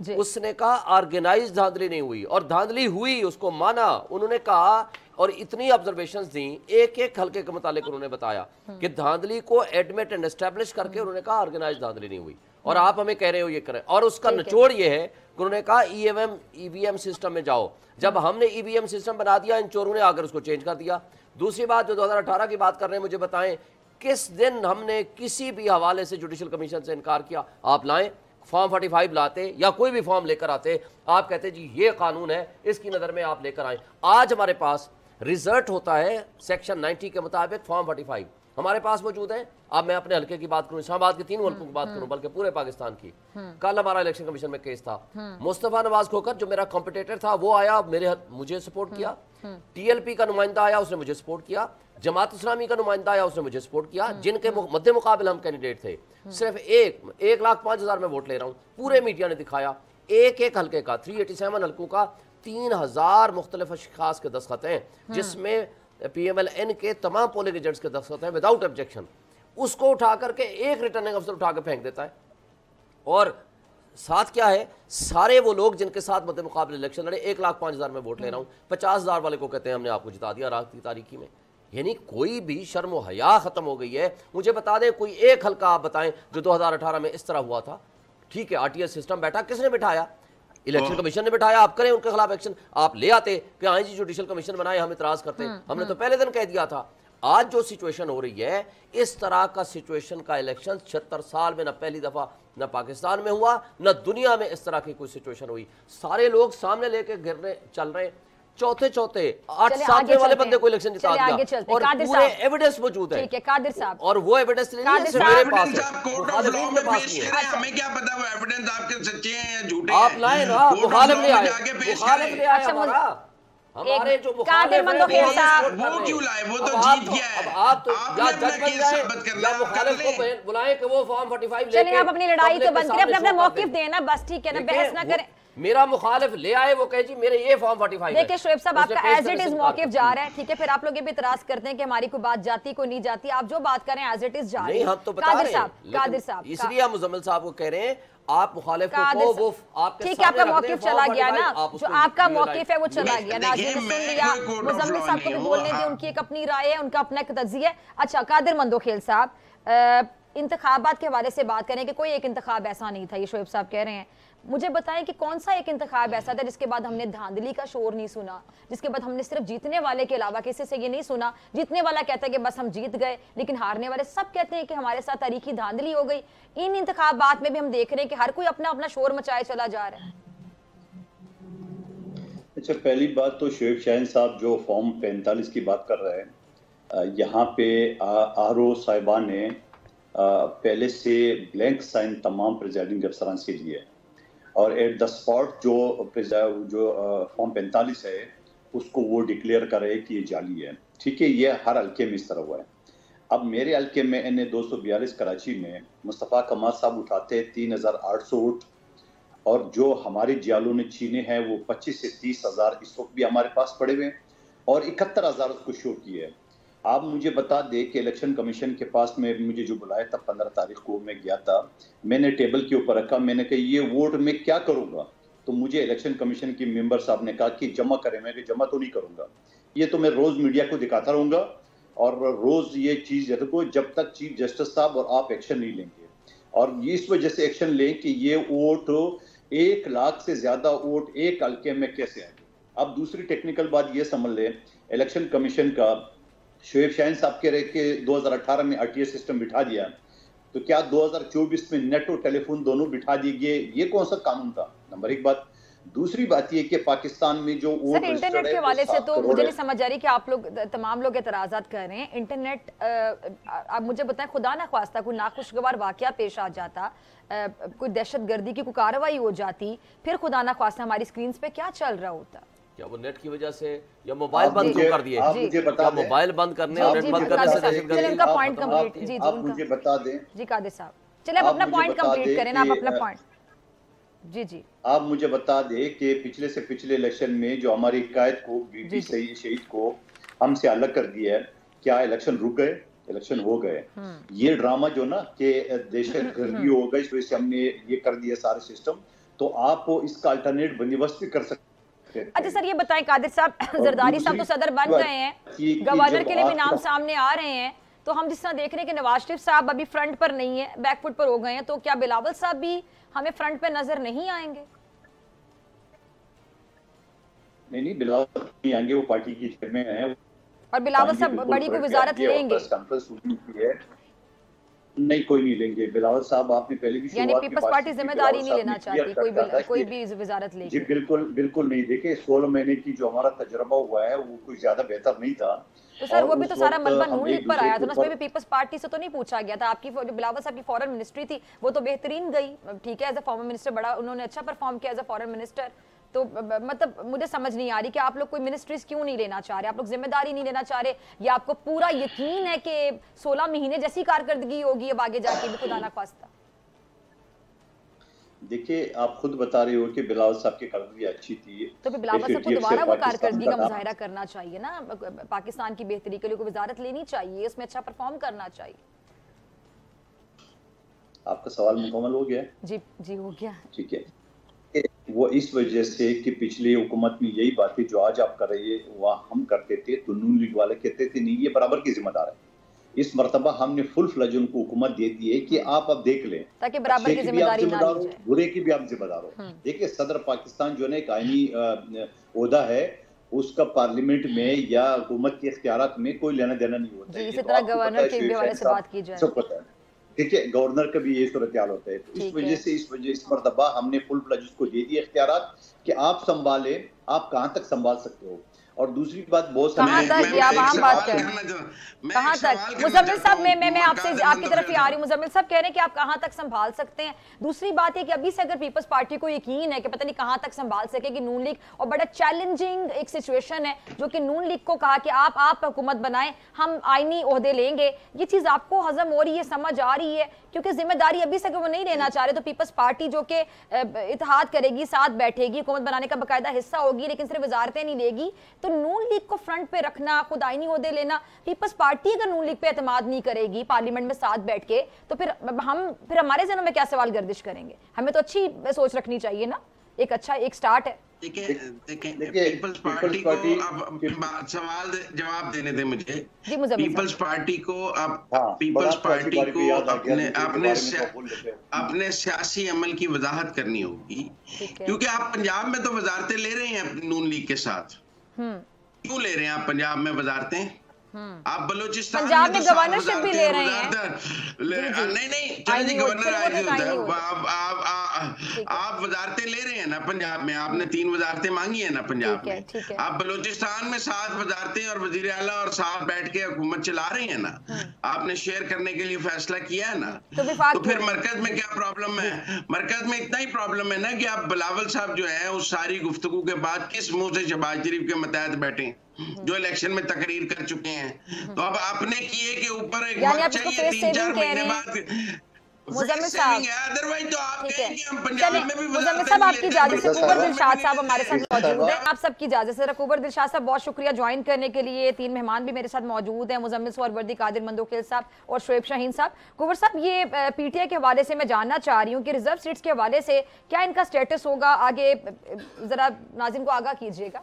उसने कहा ऑर्गेनाइज धांधली नहीं हुई, और धांधली हुई उसको माना, उन्होंने कहा और इतनी ऑब्जर्वेशंस दी, एक एक हल्के के मुतालिक उन्होंने बताया कि धांधली को एडमिट एंड एस्टेब्लिश करके उन्होंने कहा ऑर्गेनाइज धांधली नहीं हुई, और आप हमें कह रहे हो ये करें। और उसका निचोड़ ये है कि उन्होंने कहा ईवीएम सिस्टम में जाओ। जब हमने ईवीएम सिस्टम बना दिया, इन चोरों ने आकर उसको चेंज कर दिया। दूसरी बात, जो 2018 की बात कर रहे हैं, मुझे बताएं किस दिन हमने किसी भी हवाले से जुडिशियल कमीशन से इनकार किया? आप लाएं, फॉर्म 45 लाते या कोई भी फॉर्म लेकर आते, आप कहते जी ये कानून है, इसकी नज़र में आप लेकर आए। आज हमारे पास रिजल्ट होता है सेक्शन 90 के मुताबिक, फॉर्म 45 हमारे पास मौजूद है। अब मैं अपने हल्के की बात करूं, इस्लामाबाद के 3 हल्कों की बात करूं, बल्कि पूरे पाकिस्तान की। कल हमारा इलेक्शन कमीशन में केस था, मुस्तफा नवाज खोखर जो मेरा कॉम्पिटिटर था वो आया, मुझे सपोर्ट किया। टीएलपी का नुमाइंदा आया, उसने मुझे सपोर्ट किया। जमात इस्लामी का नुमाइंदा आया, उसने मुझे सपोर्ट किया। जिनके मद्दे मुकाबल हम कैंडिडेट थे, सिर्फ 1,05,000 में वोट ले रहा हूं, पूरे मीडिया ने दिखाया। एक एक हल्के का 387 हल्कों का 3000 मुख्तलिफ अशखास के दस्तखत हैं, जिसमें PMLN के तमाम पोलिंग एजेंट्स के दस्तखत हैं विदाउट ऑब्जेक्शन। उसको उठा करके एक रिटर्निंग अफसर उठा के फेंक देता है। और साथ क्या है, सारे वो लोग जिनके साथ मद्दे मुकाबले इलेक्शन लड़े, 1,05,000 में वोट ले रहा हूँ, 50,000 वाले को कहते हैं हमने आपको जिता दिया रात की तारीखी में। यानी कोई भी शर्म व हया खत्म हो गई है। मुझे बता दें कोई एक हल्का आप बताएं जो 2018 में इस तरह हुआ था। ठीक है, आरटीएस सिस्टम बैठा, किसने बिठाया? इलेक्शन कमीशन ने बिठाया। आप करें उनके खिलाफ एक्शन, आप ले आते कि हाँ जी जुडिशियल कमीशन बनाए, हम इतराज करते हैं। हमने तो पहले दिन कह दिया था। आज जो सिचुएशन हो रही है, इस तरह का सिचुएशन का इलेक्शन 76 साल में न पहली दफा न पाकिस्तान में हुआ, न दुनिया में इस तरह की कोई सिचुएशन हुई। सारे लोग सामने लेके गिरने चल रहे, चौथे 8 वाले बंदे को इलेक्शन जिता दिया, और पूरे एविडेंस मौजूद है। ठीक है कादिर साहब, और वो एविडेंस मेरे पास है, हमें क्या पता वो एविडेंस आपके सच्चे हैं या झूठे हैं? आप लाए ना, मुखालिफ ले आए हमारे जो कादिर मंदोखेल साहब, वो क्यों लाए? वो तो जीत गया है। अब आप तो या जज बन जाए या मुखालिफ को बुलाएं कि वो फॉर्म 45 लेके, चलिए आप अपनी लड़ाई तो बंद करें, अपना मौकिफ देना बस, ठीक है ना, बहस ना करें। मेरा मुखालिफ ले आए, वो कहे जी मेरे ये फॉर्म 45 देखिए शोएब साहब, आपका एज इट इज मौकिफ जा रहा है, ठीक है। फिर आप लोग ये भी इतराज करते हैं कि हमारी कोई बात जाती कोई नहीं जाती। आप जो बात करें एज इट इज जा रही है। हम तो बता रहे हैं, कादिर साहब, इसलिए हम मुजम्मिल साहब को कह रहे हैं आप मुखालिफों को वो आपके ठीक है, आपका मौकिफ चला गया ना, जो आपका मौकिफ है वो चला गया ना, सुन लिया। मुजम्मिल साहब को भी बोलने दें, उनकी एक अपनी राय है, उनका अपना एक तज्जिया है। अच्छा कादिर मंदोखेल साहब, इंतखाबात के हवाले से बात करें कि कोई एक इंतखाब ऐसा नहीं था, ये शोएब साहब कह रहे हैं। मुझे बताएं कि कौन सा एक इंतखाब ऐसा था जिसके बाद हमने धांधली का शोर नहीं सुना, जिसके बाद हमने सिर्फ जीतने वाले के अलावा किसी से ये नहीं सुना। जीतने वाला कहता है कि बस हम जीत गए, लेकिन हारने वाले सब कहते हैं कि हमारे साथ तारीखी धांधली हो गई। इन इंतखाबात में भी हम देख रहे हैं कि हर कोई अपना अपना शोर मचाए चला जा रहा है। अच्छा, पहली बात तो शोएब शाहीन साहब जो फॉर्म 45 की बात कर रहे हैं, यहाँ पे RO साहिबान ने पहले से ब्लैंक साइन तमाम प्रिजाइडिंग अफसरान से लिए, और एट द स्पॉट जो फॉर्म 45 है उसको वो डिक्लेयर करे कि ये जाली है। ठीक है, ये हर हल्के में इस तरह हुआ है। अब मेरे हल्के में NA 242 कराची में मुस्तफ़ा कमाल साहब उठाते 3,800 वोट, और जो हमारे जियालों ने छीने हैं वो 25 से 30,000 इस वक्त भी हमारे पास पड़े हुए हैं, और 71,000 उसको शो किए हैं। आप मुझे बता दें कि इलेक्शन कमीशन के पास में मुझे जो बुलाया था 15 तारीख को मैं गया था, मैंने टेबल के ऊपर रखा, मैंने कहा ये वोट मैं क्या करूंगा? तो मुझे इलेक्शन कमीशन के मेंबर साहब ने कहा कि जमा करें। मैं जमा तो नहीं करूंगा, ये तो मैं रोज मीडिया को दिखाता रहूंगा और रोज ये चीज देखो जब तक चीफ जस्टिस साहब और आप एक्शन नहीं लेंगे, और इस वजह से एक्शन लें कि ये वोट 1 लाख से ज्यादा वोट एक हल्के में कैसे आएंगे। अब दूसरी टेक्निकल बात ये समझ लें, इलेक्शन कमीशन का शोएब शाहीन साहब के रह के 2018 में आरटीएस सिस्टम बिठा दिया, तो क्या 2024 में नेट और टेलीफोन दोनों बिठा दिए? ये कौन सा कानून था? नंबर एक बात। दूसरी बात ये कि पाकिस्तान में जो सर इंटरनेट के हवाले से तो मुझे नहीं समझ आ रही कि आप लोग तमाम लोग एतराज़ात कर रहे हैं। इंटरनेट आप मुझे बताएं, खुदा ना ख्वास्ता कोई नाखुशगवार वाकया पेश आ जाता, कोई दहशतगर्दी की कोई कार्रवाई हो जाती, फिर खुदा ना ख्वास्ता हमारी स्क्रीन पे क्या चल रहा होता? क्या वो नेट की वजह से या मोबाइल बंद क्यों कर दिए? आप मुझे बता दें, मोबाइल बंद करने और नेट बंद करने से चलिए उनका पॉइंट कंप्लीट। जी जी आप मुझे बता दें। जी कादिर साहब, चलिए आप अपना पॉइंट कंप्लीट करें ना, आप अपना पॉइंट। जी जी आप मुझे बता दें कि पिछले से पिछले इलेक्शन में जो हमारी कायद को, बीबी शहीद को हमसे अलग कर दिया है, क्या इलेक्शन रुक गए? इलेक्शन हो गए। ये ड्रामा जो ना कि दहशतगर्दी हो गई, इस वजह से हमने ये कर दिया सारे सिस्टम, तो आप इसका अल्टरनेट बंदोबस्त भी कर सकते। अच्छा सर ये बताएं कादिर साहब, जरदारी साहब तो सदर बन गए हैं, गवर्नर के लिए भी नाम सामने आ रहे हैं, तो हम जिस तरह देख रहे हैं कि नवाज शरीफ साहब अभी फ्रंट पर नहीं है, बैकफुट पर हो गए हैं, तो क्या बिलावल साहब भी हमें फ्रंट पे नजर नहीं आएंगे? नहीं बिलावल नहीं आएंगे, वो पार्टी की चेयरमैन है और बिलावल साहब बड़ी को वजारत लेंगे? नहीं कोई नहीं लेंगे बिलावल साहब। आपने पहले भी यानी पीपल्स पार्टी जिम्मेदारी नहीं लेना चाहती कोई भी वजारत लेगी? जी बिल्कुल नहीं। देखिए 16 महीने की जो हमारा तजुर्बा हुआ है वो कोई ज्यादा बेहतर नहीं था। तो सर वो भी तो सारा मलबा नून लीग पर आया था ना, उसमें भी पीपल्स पार्टी से तो नहीं पूछा गया था। आपकी जो बिलावल साहब की फॉरेन मिनिस्ट्री थी वो तो बेहतरीन गई, ठीक है, एज अ फॉरेन मिनिस्टर बड़ा उन्होंने अच्छा परफॉर्म किया एज अ फॉरेन मिनिस्टर। तो मतलब मुझे समझ नहीं आ रही कि आप लोग कोई मिनिस्ट्रीज क्यों नहीं लेना चाह रहे, आप लोग जिम्मेदारी नहीं लेना चाह रहे, या आपको पूरा यकीन है कि 16 महीने जैसी कारकर्दगी होगी अब आगे जाके भी खुदा ना ख्वास्ता? देखिए आप खुद बता रहे हो कि बिलावल साहब की कारकर्दगी अच्छी थी, तो फिर बिलावल साहब को दोबारा वो कारकर्दगी का मुजाहिरा करना चाहिए ना, पाकिस्तान की बेहतरी के लिए कोई वजारत लेनी चाहिए, उसमें अच्छा परफॉर्म करना चाहिए। आपका सवाल मुकम्मल हो गया? जी हो गया, ठीक है। वो इस वजह से कि पिछली हुकूमत में यही बातें जो आज आप कर रही है वह हम करते थे, तो नून लीग वाले कहते थे नहीं ये बराबर की जिम्मेदार है। इस मर्तबा हमने फुल फ्लज उनको हुकूमत दे दी है कि आप अब देख लें, ताकि बराबर की जिम्मेदारी ना ली जाए, बुरे की भी आप जिम्मेदार हो। देखिए सदर पाकिस्तान जो है एक आईनी ओहदा है, उसका पार्लियामेंट में या हुकूमत के इख्तियारात में कोई लेना देना नहीं होता है। इसी तरह गवर्नर के हवाले से बात की जाए, ठीक है, गवर्नर का भी ये सूरत हाल होता है। तो इस वजह से इस मरतबा हमने फुल फ्लज उसको दे दिए इख्तियारात कि आप संभाले, आप कहाँ तक संभाल सकते हो। और दूसरी बात बहुत कहाँ तक मुजम्मिल साहब मैं आपसे आपकी तरफ ही आ रही हूँ। मुजम्मिल साहब कह रहे हैं कि आप कहाँ तक संभाल सकते हैं। दूसरी बात है कि अभी से अगर पीपल्स पार्टी को यकीन है कि पता नहीं कहाँ तक संभाल सकेगी नून लीग, और बड़ा चैलेंजिंग एक सिचुएशन है जो कि नून लीग को कहा कि आप हुकूमत बनाएं, हम आईनी ओहदे लेंगे, ये चीज आपको हजम हो रही है, समझ आ रही है? क्योंकि जिम्मेदारी अभी से अगर वो नहीं लेना चाह रहे तो पीपल्स पार्टी जो कि इत्तेहाद करेगी, साथ बैठेगी, हुकूमत बनाने का बाकायदा हिस्सा होगी, लेकिन सिर्फ वजारतें नहीं लेगी, तो नून लीग को फ्रंट पे रखना, खुद आईनी ओहदे लेना, पीपल्स पार्टी अगर नून लीग पे एतमाद नहीं करेगी पार्लियामेंट में साथ बैठ के, तो फिर हमारे जहनों में क्या सवाल गर्दिश करेंगे? हमें तो अच्छी सोच रखनी चाहिए ना, एक अच्छा एक स्टार्ट है। देखें पीपल्स पार्टी को अब सवाल जवाब देने दें मुझे। पीपल्स पार्टी को अब पीपल्स पार्टी को अपने सियासी अमल की वजाहत करनी होगी, क्योंकि आप पंजाब में तो वजारतें ले रहे हैं नून लीग के साथ। क्यों ले रहे हैं आप पंजाब में वजारतें? आप बलूचिस्तान पंजाब में गवर्नरशिप भी ले रहे हैं। नहीं चलो जी, गवर्नर आप वजारतें ले रहे हैं ना पंजाब में, आपने 3 वजारतें मांगी है ना पंजाब में, आप बलूचिस्तान में 7 वजारतें और वजीर आला और साथ बैठ के हुकूमत चला रहे हैं ना, आपने शेयर करने के लिए फैसला किया है ना, तो फिर मरकज में क्या प्रॉब्लम है? मरकज में इतना ही प्रॉब्लम है ना कि आप बिलावल साहब जो है उस सारी गुफ्तगू के बाद किस मुंह से शहबाज शरीफ के मतहत बैठे जो इलेक्शन में तकरीर कर चुके हैं, तो अब आपने किए के ऊपर एक वक्त चाहिए 3-4 महीने बाद। मुजम्मिल साहब, अदरवाइज तो आप कहें कि हम पंजाब में भी मुजम्मिल साहब आपकी इजाजत से कुबर दिलशाद साहब हमारे साथ मौजूद हैं। आप सबकी इजाजत से कुबर दिलशाद साहब बहुत शुक्रिया ज्वाइन करने के लिए। 3 मेहमान भी मेरे साथ मौजूद हैं, मुजम्मिल सोहरवर्दी, कादिर मंदोखिल साहब और शोएब शाहीन साहब। कुबर साहब ये पीटीआई के हवाले से मैं जानना चाह रही हूँ कि रिजर्व सीट्स के हवाले से क्या इनका स्टेटस होगा आगे, जरा नाज़रीन को आगाह कीजिएगा।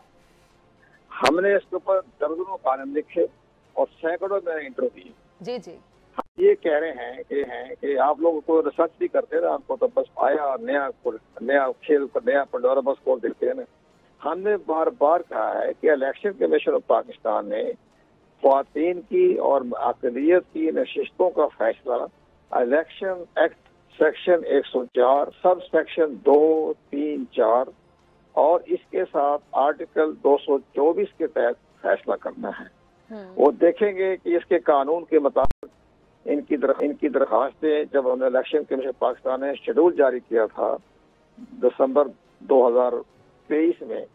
हमने इसके ऊपर दर्जनों कानून लिखे और सैकड़ों में इंटरव्यू दिए। जी जी, हम ये कह रहे हैं कि आप लोग को रिसर्च भी करते ना, आपको तो बस आया नया खेल नया पंडोरा बस खोल देते हैं ना। हमने बार बार कहा है कि इलेक्शन कमीशन ऑफ पाकिस्तान ने ख्वातीन की और अक़लियत की नशिस्तों का फैसला election act section 104 sub section 2, 3, 4 और इसके साथ आर्टिकल 224 के तहत फैसला करना है। वो देखेंगे कि इसके कानून के मुताबिक इनकी दरखास्तें जब हमने इलेक्शन कमीशन पाकिस्तान ने शेड्यूल जारी किया था दिसंबर 2023 में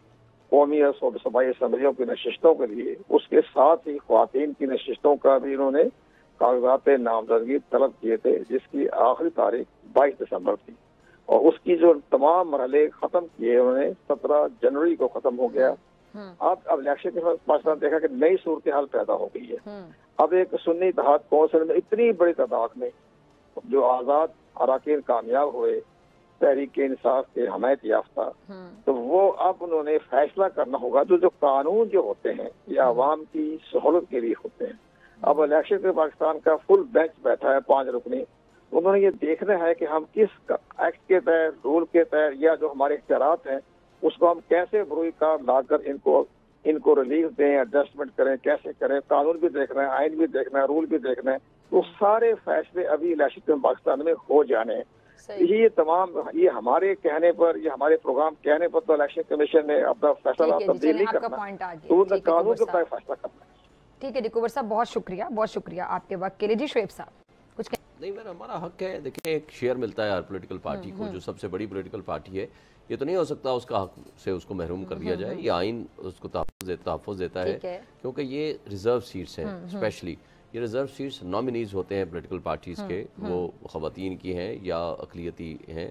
कौमी और सूबाई असम्बलियों की नशिस्तों के लिए, उसके साथ ही ख्वातीन की नशिस्तों का भी इन्होंने कागजात नामजदगी तलब किए थे, जिसकी आखिरी तारीख 22 दिसंबर थी और उसकी जो तमाम मरहले खत्म किए उन्होंने 17 जनवरी को खत्म हो गया। अब इलेक्शन के बाद पाकिस्तान देखा कि नई सूरत हाल पैदा हो गई है। अब एक सुन्नी इत्तेहाद कौंसिल में इतनी बड़ी तादाद में जो आज़ाद अराकीन कामयाब हुए तहरीक इंसाफ के हमायत याफ्ता, तो वो अब उन्होंने फैसला करना होगा जो कानून जो होते हैं ये आवाम की सहूलत के लिए होते हैं। अब इलेक्शन के पाकिस्तान का फुल बेंच बैठा है 5 रुकनी, उन्होंने ये देखना है कि हम किस एक्ट के तहत, रूल के तहत या जो हमारे इख्तियारात हैं उसको हम कैसे बरूई कार लाकर इनको रिलीफ दें, एडजस्टमेंट करें, कैसे करें। कानून भी देखना है, आइन भी देखना है, रूल भी देखना है। तो सारे फैसले अभी इलेक्शन पाकिस्तान में हो जाने हैं। ये तमाम ये हमारे कहने पर, ये हमारे प्रोग्राम कहने पर तो इलेक्शन कमीशन ने अपना फैसला तब्दील नहीं करना, तो कानून के तहत फैसला करना है। ठीक है डिकोवर साहब, बहुत शुक्रिया आपके वक्त के लिए। जी शुएब साहब कुछ नहीं, मैम हमारा हक है। देखिए एक शेयर मिलता है हर पॉलिटिकल पार्टी को, जो सबसे बड़ी पॉलिटिकल पार्टी है, ये तो नहीं हो सकता उसका हक से उसको महरूम कर दिया जाए। ये आइन उसको तहफ़्फ़ुज़ देता है क्योंकि ये रिजर्व सीट्स हैं। स्पेशली ये रिजर्व सीट्स नॉमिनीज़ होते हैं पॉलिटिकल पार्टीज़ के, वो ख़वातीन की हैं या अक़लियती हैं।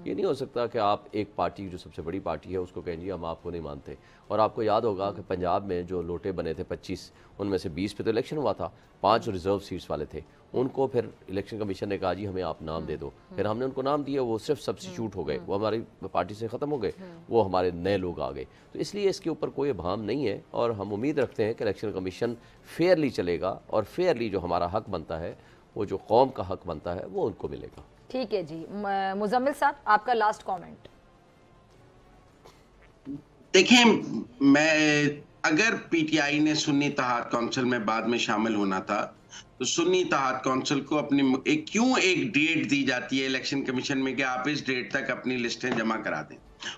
ये नहीं हो सकता कि आप एक पार्टी जो सबसे बड़ी पार्टी है उसको कहें जी हम आपको नहीं मानते। और आपको याद होगा कि पंजाब में जो लोटे बने थे 25, उनमें से 20 पे तो इलेक्शन हुआ था, 5 रिजर्व सीट्स वाले थे, उनको फिर इलेक्शन कमीशन ने कहा जी हमें आप नाम दे दो। फिर हमने उनको नाम दिया, वो सिर्फ सब्स्टिट्यूट हो गए, वो हमारी पार्टी से ख़त्म हो गए, वो हमारे नए लोग आ गए। तो इसलिए इसके ऊपर कोई अभाम नहीं है और हम उम्मीद रखते हैं कि इलेक्शन कमीशन फेयरली चलेगा और फेयरली जो हमारा हक बनता है, वो जो कौम का हक बनता है, वो उनको मिलेगा। ठीक है जी, मुजम्मिल साहब आपका लास्ट कमेंट। देखिए, मैं अगर पीटीआई ने सुन्नी इत्तेहाद काउंसिल में बाद में शामिल होना था तो सुन्नी इत्तेहाद काउंसिल को अपनी क्यों एक डेट दी जाती है इलेक्शन कमीशन में कि आप इस डेट तक अपनी लिस्टें जमा करा दें,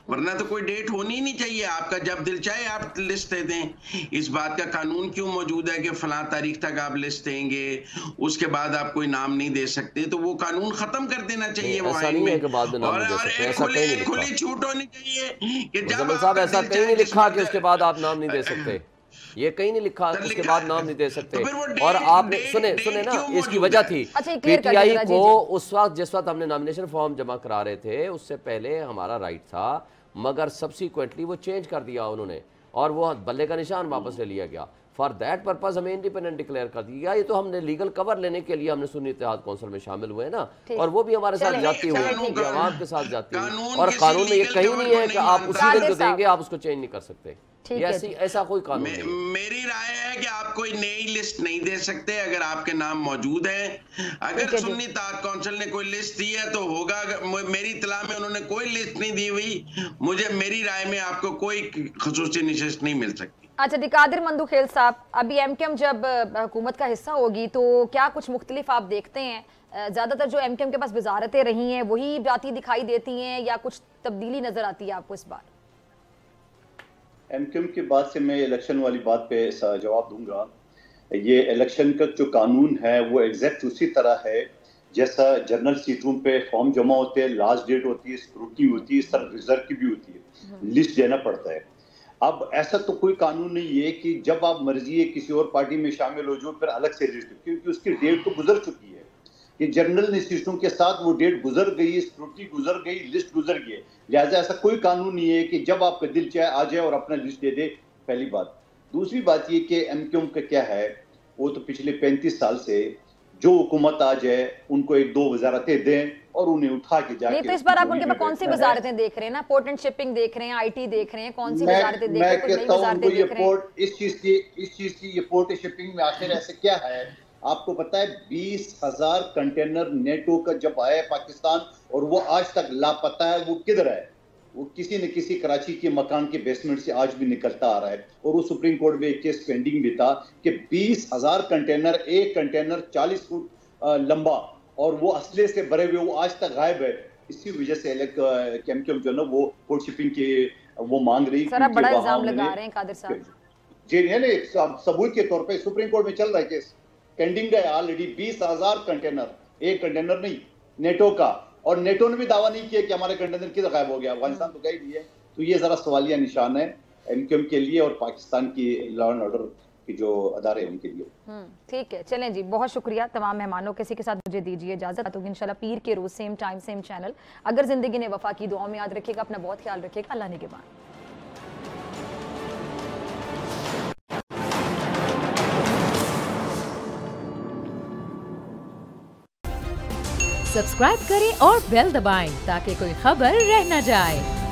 वरना तो कोई डेट होनी ही नहीं चाहिए। आपका जब दिल चाहे आप लिस्ट दे दें। इस बात का कानून क्यों मौजूद है कि फलां तारीख तक आप लिस्ट देंगे, उसके बाद आप कोई नाम नहीं दे सकते? तो वो कानून खत्म कर देना चाहिए वो आइन में, और खुली छूट होनी चाहिए कि जब ऐसा कहीं नहीं लिखा कि उसके बाद आप नाम नहीं दे सकते। ये कहीं नहीं लिखा उसके बाद नाम नहीं दे सकते। और आपने सुने ना, इसकी वजह थी पीटीआई को उस वक्त जिस वक्त हमने नॉमिनेशन फॉर्म जमा करा रहे थे उससे पहले हमारा राइट था, मगर सब्सिक्वेंटली वो चेंज कर दिया उन्होंने और वो बल्ले का निशान वापस ले लिया गया। फॉर दैट पर्पज हमें इंडिपेंडेंट डिक्लेयर कर दिया। ये तो हमने लीगल कवर लेने के लिए हमने सुन्नी इत्तेहाद काउंसिल में शामिल हुए ना, और वो भी हमारे साथ जाती हुई, आवाम के साथ जाती हुई। और कानून में ये कहीं नहीं है कि आप उसी दिन जो देंगे आप उसको चेंज नहीं कर सकते। ऐसा कोई कानून नहीं। मेरी राय है कि आप कोई नई लिस्ट नहीं दे सकते अगर आपके नाम मौजूद हैं। अगर सुन्नी इत्तेहाद काउंसिल ने कोई लिस्ट दी है तो होगा। मेरी इत्तला में उन्होंने कोई लिस्ट नहीं दी हुई। मेरी राय में आपको कोई खुसूसी नशिस्त नहीं मिल सकती। अच्छा दिकादिर मंदूखेल साहब, अभी एमकेएम जब हुकूमत का हिस्सा होगी तो क्या कुछ मुख्तलिफ आप देखते हैं? ज़्यादातर जो एमकेएम के पास वजारतें रही हैं वही जाती दिखाई देती हैं या कुछ तब्दीली नज़र आती है आपको इस बार? एमकेएम के बाद से मैं इलेक्शन वाली बात पे जवाब दूंगा। ये इलेक्शन का जो कानून है वो एग्जैक्ट उसी तरह है जैसा जनरल सीटों पे फॉर्म जमा होते हैं, लास्ट डेट होती है, स्क्रूटनी होती है, इस तरह रिजर्व की भी होती है, लिस्ट देना पड़ता है। अब ऐसा तो कोई कानून नहीं है कि जब आप मर्जी है किसी और पार्टी में शामिल हो जाओ फिर अलग से लिस्ट, क्योंकि उसकी डेट तो गुजर चुकी है। कि जनरल इंस्टीट्यूशन के साथ वो डेट गुजर गई, स्क्रूटनी गुजर गई, लिस्ट गुजर गई। लिहाजा ऐसा कोई कानून नहीं है कि जब आपका दिल चाहे आ जाए और अपना लिस्ट दे दे। पहली बात। दूसरी बात ये कि एमकेएम का क्या है, वो तो पिछले 35 साल से जो हुकूमत आ जाए उनको 1-2 वजारतें दें और उन्हें उठा के जाके। नहीं तो इस बार आप उनके पास कौन सी वजारतें देख रहे हैं ना? पोर्ट एंड शिपिंग देख रहे हैं, आईटी देख रहे हैं, कौन सी वजारतें देख रहे हैं? मैं कहता हूं ये पोर्ट इस चीज की ये पोर्ट शिपिंग में आखिर ऐसे क्या है? आपको पता है 20,000 कंटेनर नेटो का जब आया पाकिस्तान और वो आज तक लापता है, वो किधर है? वो किसी न किसी कराची के मकान के बेसमेंट से आज भी निकलता आ रहा है। और वो सुप्रीम कोर्ट में एक केस पेंडिंग भी था कि 20,000 कंटेनर, एक कंटेनर 40 फुट लंबा और वो असले से भरे हुए, वो आज तक गायब है। इसी वजह से केमकेम जो ना वो पोर्ट शिपिंग के वो मांग रही। सर आप बड़ा इल्जाम लगा रहे हैं कादिर साहब। जी नहीं, सबूत के तौर पे सुप्रीम कोर्ट में चल रहा है केस, पेंडिंग है ऑलरेडी। 20,000 कंटेनर, एक कंटेनर नहीं, नेटो का। और नेटो ने भी दावा नहीं किया कि हमारे कंटेनर किधर गायब हो गया, अफगानिस्तान तो गई नहीं है। तो ये जरा सवालिया निशान है एमक्यूएम के लिए और पाकिस्तान की लॉ एंड ऑर्डर की जो अदारे हैं उनके लिए। ठीक है, चलें जी, बहुत शुक्रिया तमाम मेहमानों। किसी के साथ मुझे दीजिए इजाजत। तो इंशाल्लाह पीर के रोज सेम टाइम सेम चैनल। अगर जिंदगी ने वफा की, दुआ में याद रखिएगा, अपना बहुत ख्याल रखिएगा। अल्लाह निगहबान। सब्सक्राइब करें और बेल दबाएं ताकि कोई खबर रह न जाए।